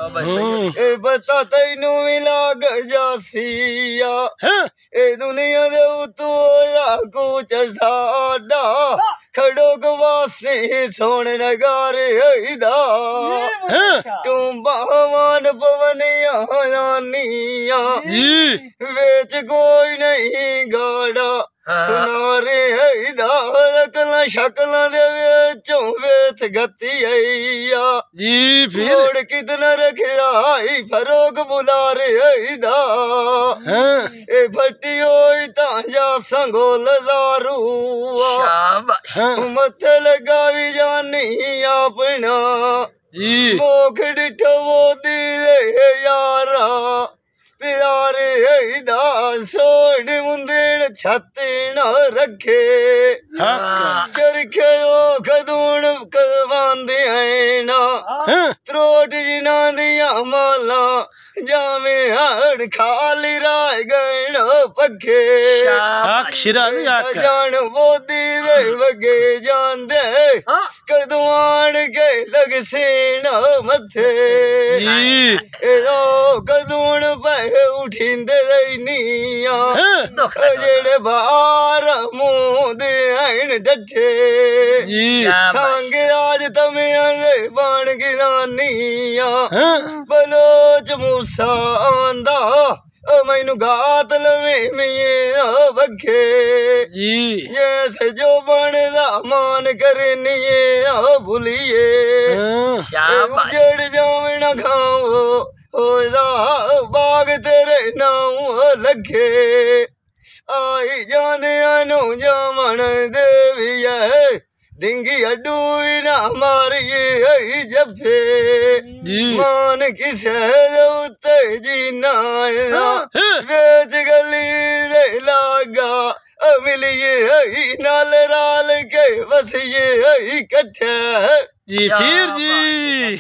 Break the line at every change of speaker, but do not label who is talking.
ए बता तैनू भी लाग जासिया ए दुनिया दे उतो या कुछ साडा खड़ो गवासे सोन नगारे हैदा टूंबावान पवनिया नानिया वेच कोई नहीं गाड़ा सुनारे हैदा अकला शकला दे विचों वेथ गति हैया जी फिर कितना रखया आई फरोग बुलारे हैदा ए फटी होई तांजा संगोल दारूआ मथे लगा भी जानी अपना जी मोख डिठो वो दी यारा प्यारे हैदा सोड मुंदेण छत न रखे चरखे ओ खदूण कवांदे हैं ना त्रोट जिना दिया माला जामे हड़ खाली राय गण पखे जान बोदी दे वगे जांदे कदवान के लग सेन मथे कदूण पे उठींदे दैनिया जेड़े बार मुंह दे हैं डठे सांगे आज तमें आंदे बाण गिरानिया बलोच मूसा आंदा मैनू गात लवे मिये बखे जैसे जो बनदा मान करे निये भूलिए उजड़ जावे ना खाओ ओदा बाग तेरे नाम लगे आई जाने आनो जामन देविया डिंगी अडूई ना मारिए जफे मान किसे उते जीना बेच गली दे लागा मिलिए नाल राल के बसिए इकट्ठे जी फिर जी।